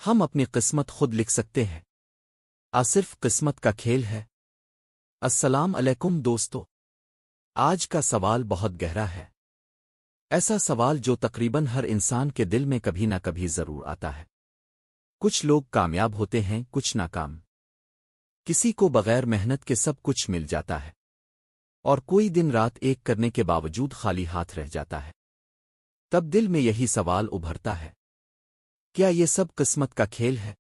ہم اپنی قسمت خود لکھ سکتے ہیں۔ صرف قسمت کا کھیل ہے۔ السلام علیکم دوستو، آج کا سوال بہت گہرا ہے۔ ایسا سوال جو تقریباً ہر انسان کے دل میں کبھی نہ کبھی ضرور آتا ہے۔ کچھ لوگ کامیاب ہوتے ہیں، کچھ ناکام۔ کسی کو بغیر محنت کے سب کچھ مل جاتا ہے، اور کوئی دن رات ایک کرنے کے باوجود خالی ہاتھ رہ جاتا ہے۔ تب دل میں یہی سوال ابھرتا ہے، کیا یہ سب قسمت کا کھیل ہے؟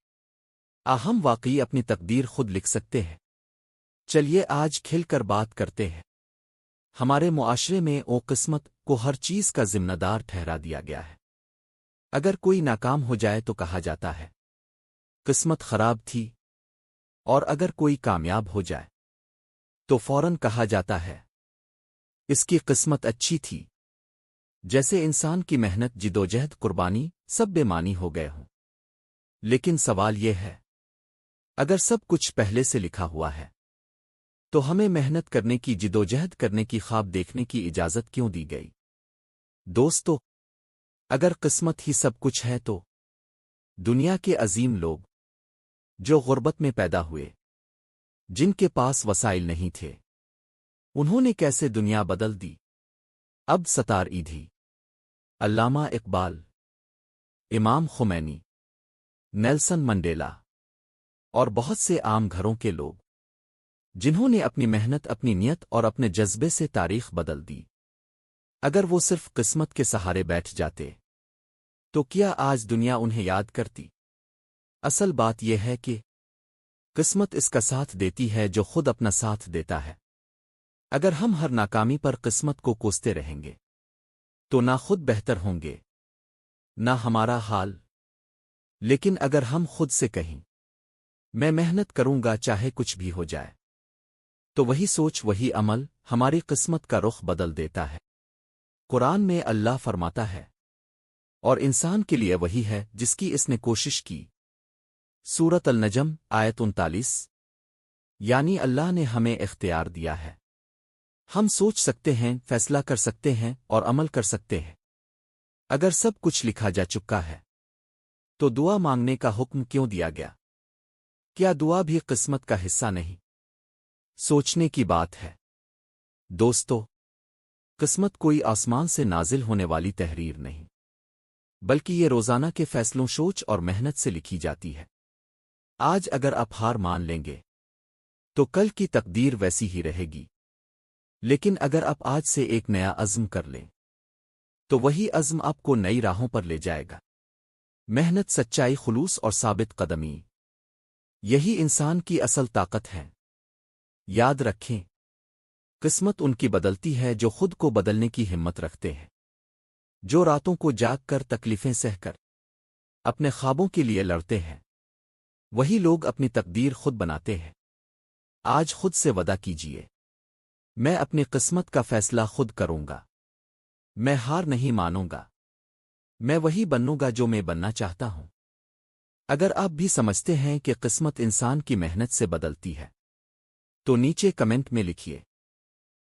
ہم واقعی اپنی تقدیر خود لکھ سکتے ہیں؟ چلیے آج کھل کر بات کرتے ہیں۔ ہمارے معاشرے میں قسمت کو ہر چیز کا ذمہ دار ٹھہرا دیا گیا ہے۔ اگر کوئی ناکام ہو جائے تو کہا جاتا ہے قسمت خراب تھی، اور اگر کوئی کامیاب ہو جائے تو فوراً کہا جاتا ہے اس کی قسمت اچھی تھی، جیسے انسان کی محنت، جدوجہد، قربانی سب بے معنی ہو گئے ہوں۔ لیکن سوال یہ ہے، اگر سب کچھ پہلے سے لکھا ہوا ہے تو ہمیں محنت کرنے کی، جدوجہد کرنے کی، خواب دیکھنے کی اجازت کیوں دی گئی؟ دوستو، اگر قسمت ہی سب کچھ ہے تو دنیا کے عظیم لوگ جو غربت میں پیدا ہوئے، جن کے پاس وسائل نہیں تھے، انہوں نے کیسے دنیا بدل دی؟ اب ستار ایدھی، علامہ اقبال، امام خمینی، نیلسن منڈیلا اور بہت سے عام گھروں کے لوگ، جنہوں نے اپنی محنت، اپنی نیت اور اپنے جذبے سے تاریخ بدل دی، اگر وہ صرف قسمت کے سہارے بیٹھ جاتے تو کیا آج دنیا انہیں یاد کرتی؟ اصل بات یہ ہے کہ قسمت اس کا ساتھ دیتی ہے جو خود اپنا ساتھ دیتا ہے۔ اگر ہم ہر ناکامی پر قسمت کو کوستے رہیں گے تو نہ خود بہتر ہوں گے، نہ ہمارا حال۔ لیکن اگر ہم خود سے کہیں میں محنت کروں گا چاہے کچھ بھی ہو جائے، تو وہی سوچ، وہی عمل ہماری قسمت کا رخ بدل دیتا ہے۔ قرآن میں اللہ فرماتا ہے، اور انسان کے لیے وہی ہے جس کی اس نے کوشش کی۔ سورۃ النجم آیت 39۔ یعنی اللہ نے ہمیں اختیار دیا ہے، ہم سوچ سکتے ہیں، فیصلہ کر سکتے ہیں اور عمل کر سکتے ہیں۔ اگر سب کچھ لکھا جا چکا ہے تو دعا مانگنے کا حکم کیوں دیا گیا؟ کیا دعا بھی قسمت کا حصہ نہیں؟ سوچنے کی بات ہے دوستو۔ قسمت کوئی آسمان سے نازل ہونے والی تحریر نہیں، بلکہ یہ روزانہ کے فیصلوں، سوچ اور محنت سے لکھی جاتی ہے۔ آج اگر آپ ہار مان لیں گے تو کل کی تقدیر ویسی ہی رہے گی، لیکن اگر آپ آج سے ایک نیا عزم کر لیں تو وہی عزم آپ کو نئی راہوں پر لے جائے گا۔ محنت، سچائی، خلوص اور ثابت قدمی، یہی انسان کی اصل طاقت ہے۔ یاد رکھیں، قسمت ان کی بدلتی ہے جو خود کو بدلنے کی ہمت رکھتے ہیں، جو راتوں کو جاگ کر، تکلیفیں سہ کر اپنے خوابوں کے لیے لڑتے ہیں۔ وہی لوگ اپنی تقدیر خود بناتے ہیں۔ آج خود سے وعدہ کیجیے، میں اپنی قسمت کا فیصلہ خود کروں گا، میں ہار نہیں مانوں گا، میں وہی بنوں گا جو میں بننا چاہتا ہوں۔ اگر آپ بھی سمجھتے ہیں کہ قسمت انسان کی محنت سے بدلتی ہے تو نیچے کمنٹ میں لکھیے،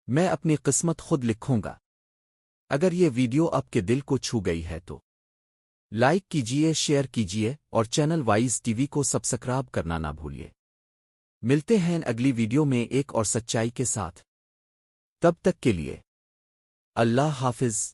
میں اپنی قسمت خود لکھوں گا۔ اگر یہ ویڈیو آپ کے دل کو چھو گئی ہے تو لائک کیجیے، شیئر کیجیے اور چینل وائز ٹی وی کو سبسکرائب کرنا نہ بھولیے۔ ملتے ہیں اگلی ویڈیو میں ایک اور سچائی کے ساتھ۔ تب تک کے لیے اللہ حافظ۔